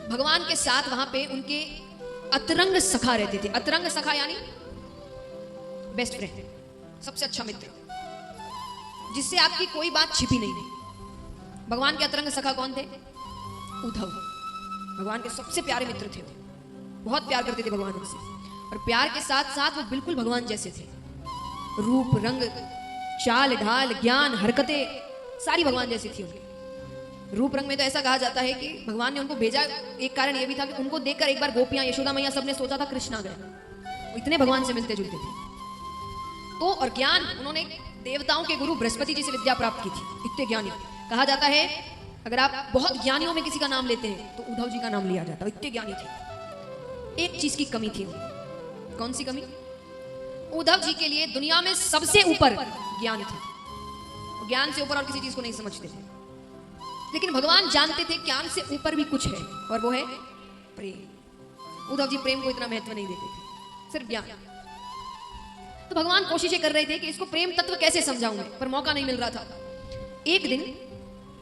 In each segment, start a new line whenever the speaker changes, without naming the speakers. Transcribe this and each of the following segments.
भगवान के साथ वहां पे उनके अतरंग सखा रहते थे। अतरंग सखा यानी बेस्ट फ्रेंड, सबसे अच्छा मित्र, जिससे आपकी कोई बात छिपी नहीं थी। भगवान के अतरंग सखा कौन थे? उद्धव। भगवान के सबसे प्यारे मित्र थे वो, बहुत प्यार करते थे भगवान उनसे, और प्यार के साथ साथ वो बिल्कुल भगवान जैसे थे। रूप, रंग, चाल ढाल, ज्ञान, हरकतें सारी भगवान जैसी थी उनकी। रूप रंग में तो ऐसा कहा जाता है कि भगवान ने उनको भेजा, एक कारण यह भी था कि उनको देखकर एक बार गोपियां, यशोदा मैया सबने सोचा था कृष्ण आ गया, वो इतने भगवान से मिलते जुलते थे। तो और ज्ञान, उन्होंने देवताओं के गुरु बृहस्पति जी से विद्या प्राप्त की थी, इतने ज्ञानी। कहा जाता है अगर आप बहुत ज्ञानियों में किसी का नाम लेते हैं तो उद्धव जी का नाम लिया जाता, इतने ज्ञानी थे। एक चीज की कमी थी, कौन सी कमी? उद्धव जी के लिए दुनिया में सबसे ऊपर ज्ञान था, ज्ञान से ऊपर और किसी चीज को नहीं समझते थे। लेकिन भगवान जानते थे ज्ञान से ऊपर भी कुछ है, और वो है प्रेम। उद्धव जी प्रेम को इतना महत्व नहीं देते थे, सिर्फ ज्ञान। तो भगवान कोशिशें कर रहे थे कि इसको प्रेम तत्व कैसे समझाऊं मैं, पर मौका नहीं मिल रहा था। एक दिन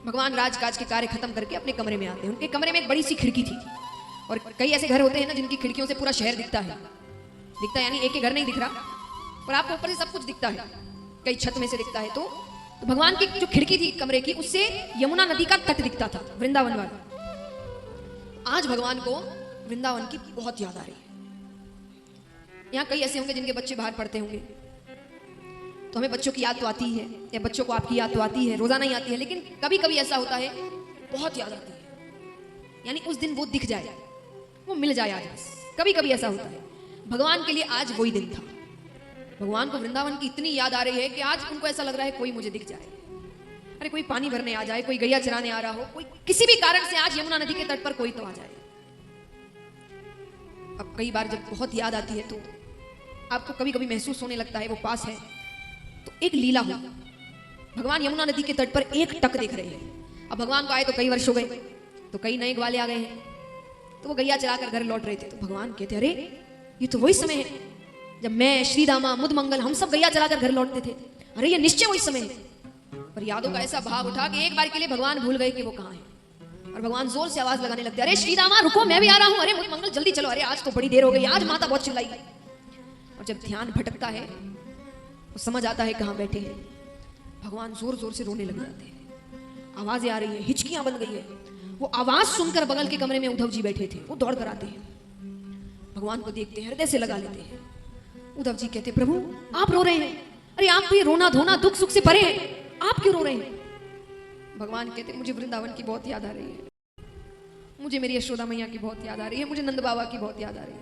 भगवान राजकाज के कार्य खत्म करके अपने कमरे में आते हैं। उनके कमरे में एक बड़ी सी खिड़की थी, और कई ऐसे घर होते हैं ना जिनकी खिड़कियों से पूरा शहर दिखता है। दिखता है यानी एक ही घर नहीं दिख रहा, पर आपको ऊपर से सब कुछ दिखता है, कई छत में से दिखता है। तो भगवान की जो खिड़की थी कमरे की, उससे यमुना नदी का तट दिखता था, वृंदावन वाला। आज भगवान को वृंदावन की बहुत याद आ रही है। यहाँ कई ऐसे होंगे जिनके बच्चे बाहर पढ़ते होंगे, तो हमें बच्चों की याद तो आती ही है, या बच्चों को आपकी याद तो आती है, रोजाना ही आती है। लेकिन कभी कभी ऐसा होता है बहुत याद आती है, यानी उस दिन वो दिख जाए, वो मिल जाए आज बस। कभी कभी ऐसा होता है। भगवान के लिए आज वही दिन था। भगवान को वृंदावन की इतनी याद आ रही है कि आज उनको ऐसा लग रहा है कोई मुझे दिख जाए। अरे कोई पानी भरने आ जाए, कोई गैया चराने आ रहा हो, कोई किसी भी कारण से आज यमुना नदी के तट पर कोई तो आ जाए। अब कई बार जब बहुत याद आती है तो आपको कभी कभी महसूस होने लगता है वो पास है। तो एक लीला हुई, भगवान यमुना नदी के तट पर एक टक देख रहे हैं। अब भगवान को आए तो कई वर्ष हो गए, तो कई नए ग्वाले आ गए हैं। तो वो गैया चराकर घर लौट रहे थे। तो भगवान कहते अरे ये तो वही समय है जब मैं, श्री दामा, मुद मंगल, हम सब गैया चलाकर घर लौटते थे। अरे ये निश्चय वही समय है। पर यादों का ऐसा भाव उठा कि एक बार के लिए भगवान भूल गए कि वो कहाँ है, और भगवान जोर से आवाज लगाने लगते, अरे श्री दामा रुको, मैं भी आ रहा हूँ, अरे मुद मंगल जल्दी चलो, अरे आज तो बड़ी देर हो गई, आज माता बहुत चिल्लाई। और जब ध्यान भटकता है तो समझ आता है कहाँ बैठे हैं। भगवान जोर जोर से रोने लग जाते हैं, आवाजें आ रही है, हिचकियां बन गई है। वो आवाज सुनकर बगल के कमरे में उद्धव जी बैठे थे, वो दौड़ कर आते हैं, भगवान को देखते हैं, हृदय से लगा लेते हैं। उद्धव जी कहते प्रभु आप रो रहे हैं, अरे आप तो ये रोना धोना दुख सुख से परे हैं, आप क्यों रो रहे हैं? भगवान कहते मुझे वृंदावन की बहुत याद आ रही है, मुझे मेरी यशोदा मैया की बहुत याद आ रही है, मुझे नंद बाबा की बहुत याद आ रही है।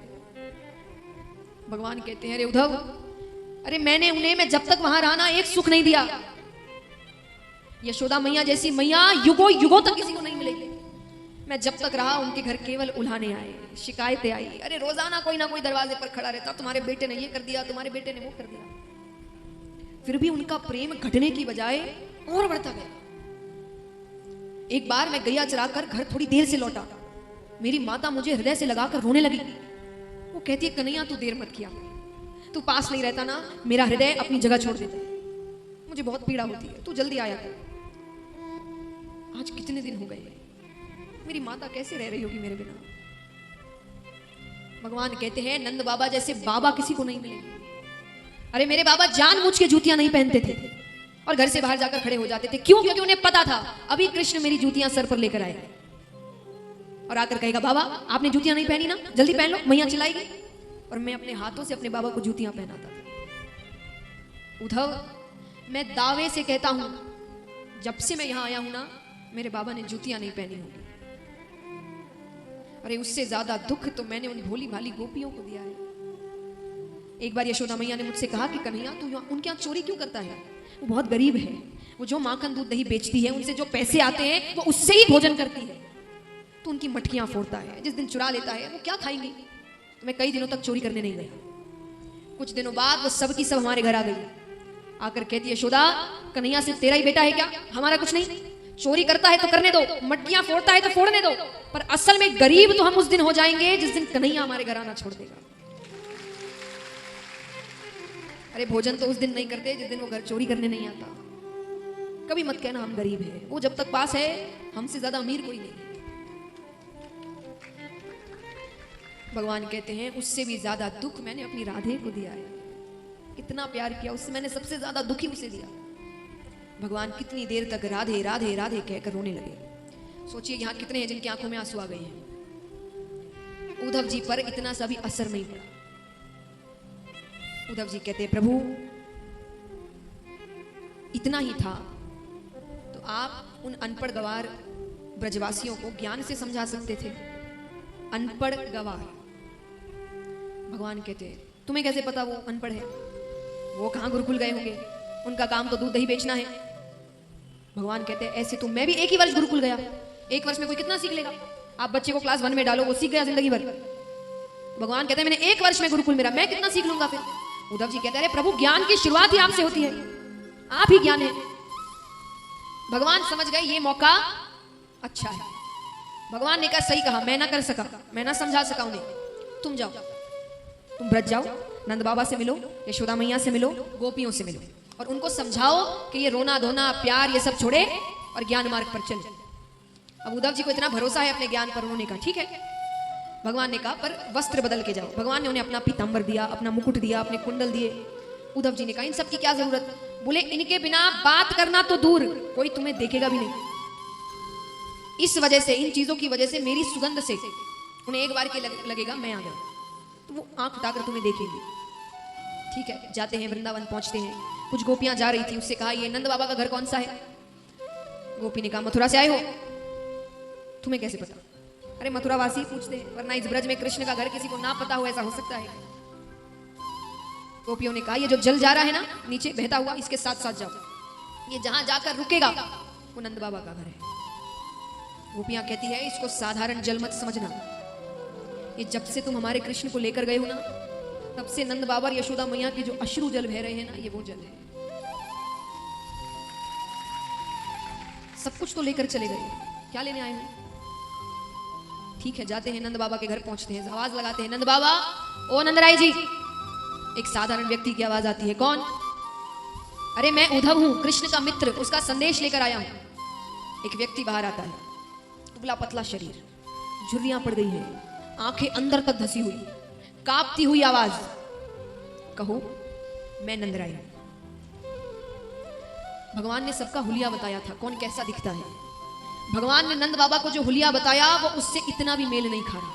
भगवान कहते हैं अरे उद्धव, अरे मैंने उन्हें, मैं जब तक वहां रहा ना, एक सुख नहीं दिया। यशोदा मैया जैसी मैया युगों युगों तक किसी को नहीं मिलेगी। मैं जब तक रहा उनके घर केवल उल्हाने आए, शिकायतें आई। अरे रोजाना कोई ना कोई दरवाजे पर खड़ा रहता, तुम्हारे बेटे ने ये कर दिया, तुम्हारे बेटे ने वो कर दिया। फिर भी उनका प्रेम घटने की बजाय और बढ़ता गया। एक बार मैं गैया चराकर घर थोड़ी देर से लौटा, मेरी माता मुझे हृदय से लगाकर रोने लगी। वो कहती है कन्हैया तू देर मत किया, तू पास नहीं रहता ना, मेरा हृदय अपनी जगह छोड़ देता, मुझे बहुत पीड़ा होती है, तू जल्दी आया कर। आज कितने दिन हो गए, मेरी माता कैसे रह रही होगी मेरे बिना। भगवान कहते हैं नंद बाबा जैसे बाबा किसी को नहीं मिलेंगे। अरे मेरे बाबा जानबूझ के जूतियां नहीं पहनते थे और घर से बाहर जाकर खड़े हो जाते थे। क्यों? क्योंकि उन्हें पता था अभी कृष्ण मेरी जूतियां सर पर लेकर आए और आकर कहेगा बाबा आपने जूतियां नहीं पहनी ना, जल्दी पहन लो, मैया चिल्लाएगी। और मैं अपने हाथों से अपने बाबा को जूतियां पहनाता था। उद्धव मैं दावे से कहता हूं जब से मैं यहां आया हूं ना, मेरे बाबा ने जूतियां नहीं पहनी होंगी। अरे उससे ज्यादा दुख तो मैंने उन भोली भाली गोपियों को दिया है। एक बार यशोदा मैया ने मुझसे कहा कि कन्हैया तू उनके यहाँ चोरी क्यों करता है? वो बहुत गरीब है, वो जो माखन दूध दही बेचती है उनसे जो पैसे आते हैं वो उससे ही भोजन करती है, तो उनकी मटकियां फोड़ता है, जिस दिन चुरा लेता है वो क्या खाएंगी। तो मैं कई दिनों तक चोरी करने नहीं गया। कुछ दिनों बाद वो सब की सब हमारे घर आ गई, आकर कहती है यशोदा कन्हैया सिर्फ तेरा ही बेटा है क्या, हमारा कुछ नहीं? चोरी करता है तो करने दो, मटकियां फोड़ता है तो फोड़ने दो, पर असल में गरीब तो हम उस दिन हो जाएंगे जिस दिन कन्हैया हमारे घर आना छोड़ देगा। अरे भोजन तो उस दिन नहीं करते जिस दिन वो घर चोरी करने नहीं आता। कभी मत कहना हम गरीब हैं, वो जब तक पास है हमसे ज्यादा अमीर कोई नहीं। भगवान कहते हैं उससे भी ज्यादा दुख मैंने अपनी राधे को दिया है। इतना प्यार किया उससे, मैंने सबसे ज्यादा दुखी उसे दिया। भगवान कितनी देर तक राधे राधे राधे कहकर रोने लगे। सोचिए यहाँ कितने हैं जिनकी आंखों में आंसू आ गए हैं। उद्धव जी पर इतना सा भी असर नहीं पड़ा। उद्धव जी कहते प्रभु इतना ही था तो आप उन अनपढ़ गवार ब्रजवासियों को ज्ञान से समझा सकते थे। अनपढ़ गवार। भगवान कहते तुम्हें कैसे पता वो अनपढ़ है? वो कहां गुरुकुल गए होंगे? उनका काम तो दूध दही बेचना है। भगवान कहते ऐसे तो मैं भी एक ही वर्ष गुरुकुल गया। एक वर्ष में कोई कितना सीख लेगा? आप बच्चे को क्लास 1 में डालो, वो सीख गया जिंदगी भर। भगवान कहते हैं मैंने एक वर्ष में गुरुकुल मेरा, मैं कितना सीख लूंगा फिर? उद्धव जी कहते हैं अरे प्रभु ज्ञान की शुरुआत ही आपसे होती है, आप ही ज्ञान है। भगवान समझ गए ये मौका अच्छा है। भगवान ने कहा सही कहा, मैं ना कर सका, मैं ना समझा सका उन्हें। तुम जाओ, तुम ब्रज जाओ, नंद बाबा से मिलो, यशोदा मैया से मिलो, गोपियों से मिलो और उनको समझाओ कि ये रोना धोना प्यार ये सब छोड़े और ज्ञान मार्ग पर चले। अब उद्धव जी को इतना भरोसा है अपने ज्ञान पर, उन्होंने कहा ठीक है। भगवान ने कहा पर वस्त्र बदल के जाओ। भगवान ने उन्हें अपना पीतांबर दिया, अपना मुकुट दिया, अपने कुंडल दिए। उद्धव जी ने कहा इन सब की क्या जरूरत? बोले इनके बिना बात करना तो दूर, कोई तुम्हें देखेगा भी नहीं। इस वजह से, इन चीजों की वजह से, मेरी सुगंध से उन्हें एक बार के लगेगा मैं आ गया, तो वो आंख उठाकर तुम्हें देखेंगे। ठीक है, जाते हैं, वृंदावन पहुंचते हैं। कुछ गोपियां जा रही थी, उससे कहा ये नंद बाबा का घर कौन सा है? गोपी ने कहा मथुरा से आए हो। तुम्हें कैसे पता? अरे मथुरावासी पूछते हैं, वरना इस ब्रज में कृष्ण का घर किसी को ना पता हो ऐसा हो सकता है? गोपियों ने कहा ये जो जल जा रहा है ना नीचे बहता हुआ, इसके साथ साथ जाओ, ये जहां जाकर रुकेगा वो नंद बाबा का घर है। गोपियां कहती है इसको साधारण जल मत समझना, ये जब से तुम हमारे कृष्ण को लेकर गए हो ना तब से नंद बाबा और यशोदा मैया के जो अश्रु जल बह रहे हैं ना, ये वो जल है। सब कुछ तो लेकर चले गए, क्या लेने आए हो? ठीक है, जाते हैं, नंद बाबा के घर पहुंचते हैं, आवाज लगाते हैं नंद बाबा, ओ नंदराय जी। एक साधारण व्यक्ति की आवाज आती है, कौन? अरे मैं उद्धव हूं, कृष्ण का मित्र, उसका संदेश लेकर आया हूं। एक व्यक्ति बाहर आता है, दुबला पतला शरीर, झुर्रियां पड़ गई है, आंखें अंदर तक धसी हुई, कांपती हुई आवाज, कहो मैं नंदराय हूं। भगवान ने सबका हुलिया बताया था, कौन कैसा दिखता है। भगवान ने नंद बाबा को जो हुलिया बताया वो उससे इतना भी मेल नहीं खा रहा।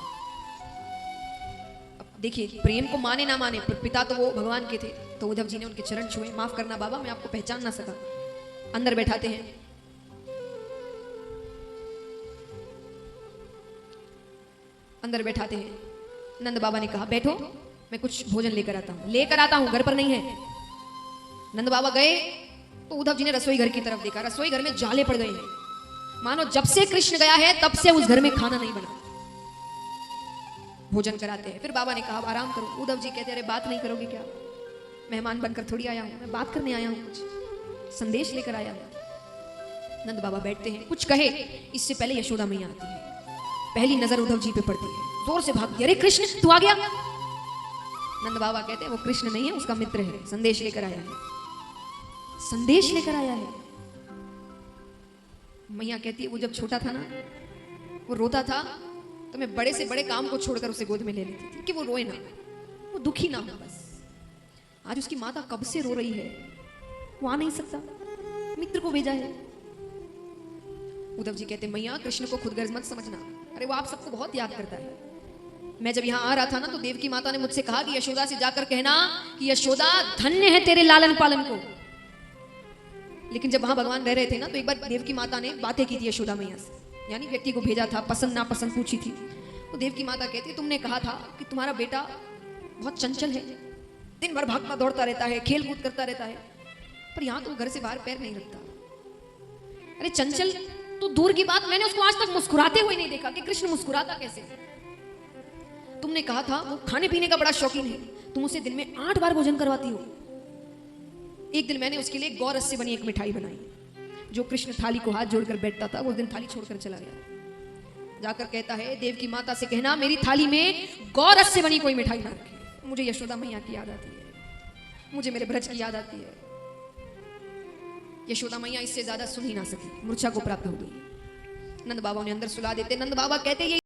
अब देखिए, प्रेम को माने ना माने, पर पिता तो वो भगवान के थे। तो उद्धव जी ने उनके चरण छुए, माफ करना बाबा मैं आपको पहचान ना सका। अंदर बैठाते हैं, अंदर बैठाते हैं। नंद बाबा ने कहा बैठो, मैं कुछ भोजन लेकर आता हूं। लेकर आता हूं, घर पर नहीं है। नंद बाबा गए तो उद्धव जी ने रसोई घर की तरफ देखा, रसोई घर में जाले पड़ गए हैं, मानो जब से कृष्ण गया है तब से उस घर में खाना नहीं बना। भोजन कराते हैं, फिर बाबा ने कहा आराम करो। उद्धव जी कहते अरे बात नहीं करोगे क्या? मेहमान बनकर थोड़ी आया हूं, मैं बात करने आया हूं, कुछ संदेश लेकर आया हूं। नंद बाबा बैठते हैं, कुछ कहे इससे पहले यशोदा मैया आती है। पहली नजर उद्धव जी पे पड़ती है, जोर से भागती है, अरे कृष्ण तू आ गया। नंद बाबा कहते हैं वो कृष्ण नहीं है, उसका मित्र है, संदेश लेकर आया है। संदेश लेकर आया है। मैया कहती है वो जब छोटा था ना, वो रोता था तो मैं बड़े से बड़े काम को छोड़कर उसे गोद में ले लेती थी कि वो रोए ना, वो दुखी ना हो बस। आज उसकी माता कब से रो रही है, वो आ नहीं सकता, मित्र को भेजा है। उद्धव जी कहते मैया कृष्ण को खुद गर्ज मत समझना, अरे वो आप सबको बहुत याद करता है। मैं जब यहाँ आ रहा था ना तो देवकी माता ने मुझसे कहा कि यशोदा से जाकर कहना कि यशोदा धन्य है तेरे लालन पालन को। लेकिन जब वहां भगवान रह रहे थे ना तो एक बार देवकी माता ने बातें की थी यशोदा मैया से, यानी व्यक्ति को भेजा था, पसंद नापसंद पूछी थी। तो देवकी माता कहती तुमने कहा था कि तुम्हारा बेटा बहुत चंचल है, दिन भर भागता दौड़ता रहता है, खेल कूद करता रहता है, पर यहाँ तो घर से बाहर पैर नहीं रखता। अरे चंचल तो दूर की बात, मैंने उसको आज तक मुस्कुराते हुए नहीं देखा कि कृष्ण मुस्कुराता कैसे। तुमने कहा था वो खाने पीने का बड़ा शौकीन है, तुम उसे दिन में 8 बार भोजन करवाती हो। एक दिन मैंने उसके लिए गौ रस से बनी एक मिठाई बनाई, जो कृष्ण थाली को हाथ जोड़कर बैठता था वो उस दिन थाली छोड़कर चला गया। जाकर कहता है देवकी माता से कहना मेरी थाली में गौ रस से बनी कोई मिठाई ना रखे। मुझे यशोदा मैया की याद आती है, मुझे मेरे ब्रज की याद आती है। यशोदा मैया इससे ज्यादा सुन ही ना सकी, मूर्छा को प्राप्त हो गई। नंद बाबा ने अंदर सुला देते। नंद बाबा कहते ये